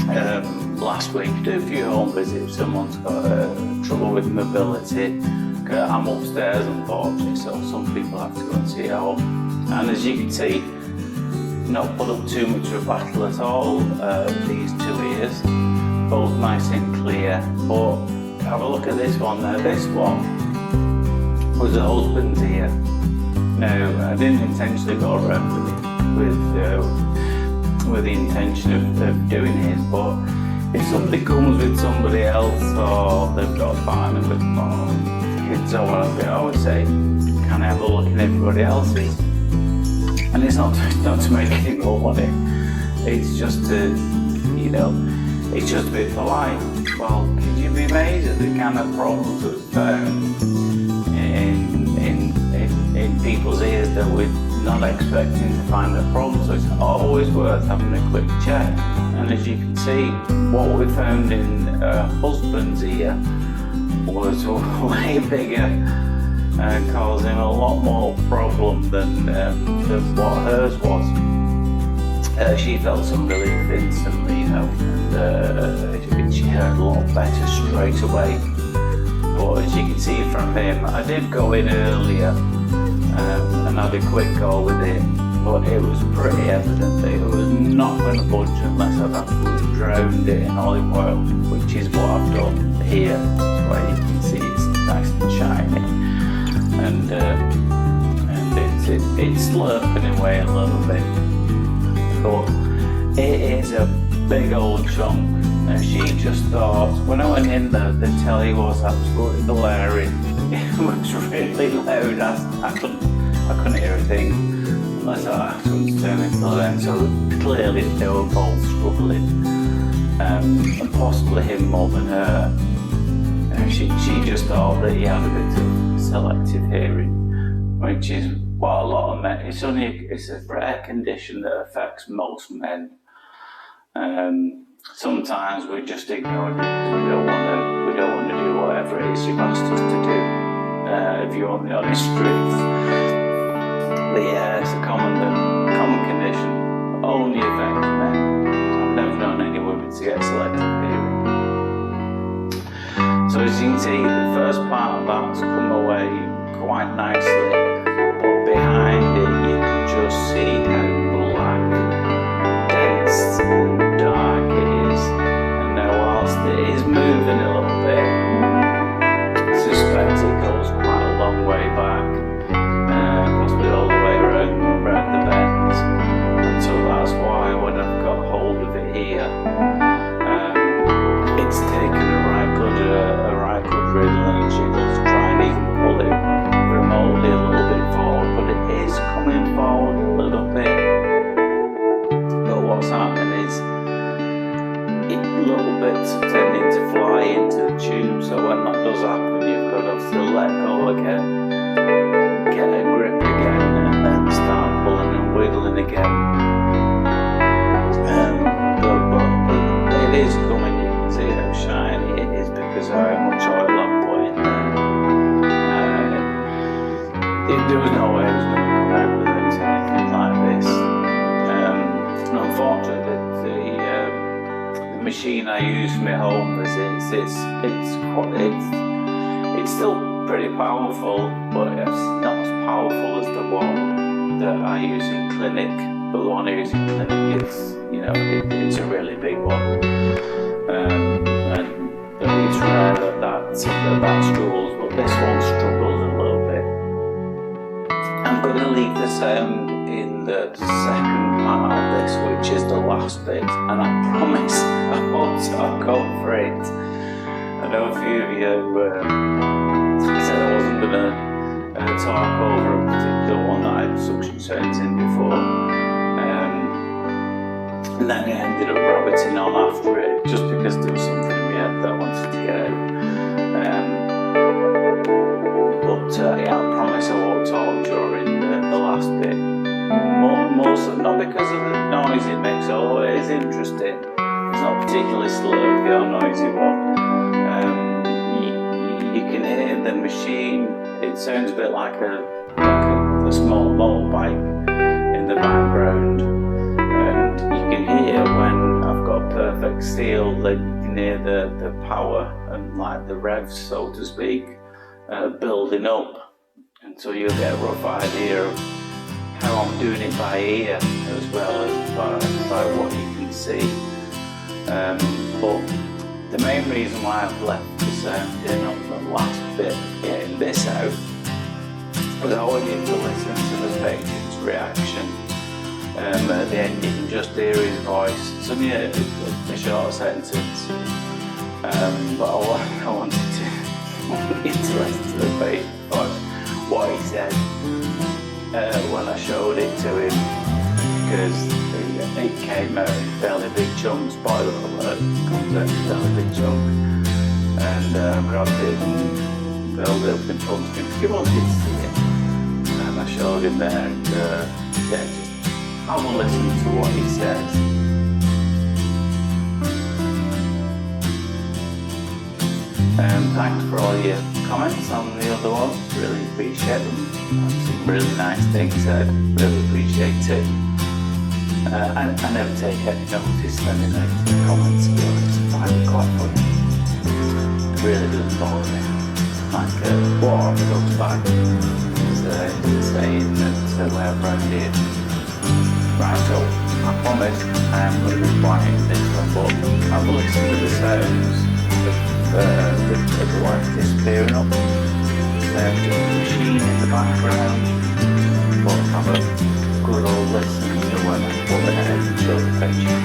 last week, do a few home visits. Someone's got trouble with mobility. I'm upstairs, unfortunately, so some people have to go and see out. And as you can see, not put up too much of a battle at all. These two ears, both nice and clear. But have a look at this one there. This one was a husband's ear. Now, I didn't intentionally go around with the intention of doing it, but if somebody comes with somebody else or they've got a partner with kids or whatever, I always say, can I have a look at everybody else's? And it's not to make any more money, it's just to, it's just a bit polite. Well, could you be amazed at the kind of problems that we've found in people's ears that we're not expecting to find a problem, so it's always worth having a quick check. And as you can see, what we found in her husband's ear was way bigger, causing a lot more problem than what hers was. She felt some relief instantly, and she heard a lot better straight away. But as you can see from him, I did go in earlier and had a quick go with it, but it was pretty evident that it was not going to budge unless I've absolutely drowned it in olive oil, which is what I've done here. Where you can see it's nice and shiny, and it's slurping away a little bit, but it is a big old chunk. And she just thought, when I went in there, the telly was absolutely blaring. It was really loud. I couldn't hear a thing unless I couldn't turn it till then. So clearly they were both struggling, and possibly him more than her. She just thought that he had a bit of selective hearing, which is what a lot of men. It's a rare condition that affects most men. Sometimes we just ignore it because we don't want to do whatever it is you've asked us to do. If you want the honest truth, it's a common condition. Only affects men. I've never known any women to get selective hearing. So as you can see, the first part of that's come away quite nicely, but behind it you can just see how black, dense and dark it is. And now whilst it is moving a little bit, I suspect it goes quite a long way back, possibly all the way around the bends. And so that's why when I've got hold of it here, it's taken a right good riddle, and she does try and even pull it remotely a little bit forward, but it is coming forward a little bit. But what's happening is little bits are tending to fly into the tube, so when that does happen, you've got to still let go again, get a grip again, and then start pulling and wiggling again. But it is coming. You can see how shiny it is because of how much oil I've put in there. There was no way I was going to come out without anything like this. And unfortunately, the machine I use for my home visits, it's still pretty powerful, but it's not as powerful as the one that I use in clinic. But the one I use in clinic, it's a really big one, and it's rare that struggles, but this one struggles a little bit. I'm going to leave the sound in the second part of this, which is the last bit, and I promise I won't talk over it. I know a few of you said I wasn't going to talk over a particular one that I had suction sounds in before, and then I ended up rabbiting on after it just because there was something in my head that I wanted to get out. But I promise I won't talk during the last bit. Mostly not because of the noise it makes, although it is interesting. It's not particularly slurpy or noisy one. You can hear the machine. It sounds a bit like a small motorbike in the background, and you can hear when I've got perfect earwax seal, then you can hear the power and like the revs, so to speak, building up, and so you'll get a rough idea of how I'm doing it by ear as well as by what you can see. But the main reason why I've left the sound in on the last bit of getting this out was I want you to listen to the patient's reaction. At the end you can just hear his voice. It's only a short sentence, but I wanted you to listen to the patient's voice, what he said when I showed it to him, because it came out in fairly big chunks. Spoiler alert, it comes out in fairly big chunk, and I grabbed it and held it up in front of him. He wanted to see it, and I showed him there, and yeah, just have a listen to what he says. Thanks for all your comments on the other ones, really appreciate them. Some really nice things said, really appreciate it. I never take any notice of any negative comments, to be honest. I find it quite funny. It really doesn't bother me. Like what I've looked back is saying that we're around here. Right, so I promise I am going to be quiet in this one, but have a listen to the sounds of the lights disappearing up. There's just a machine in the background, but have a good old listen to when I put it out and show the picture.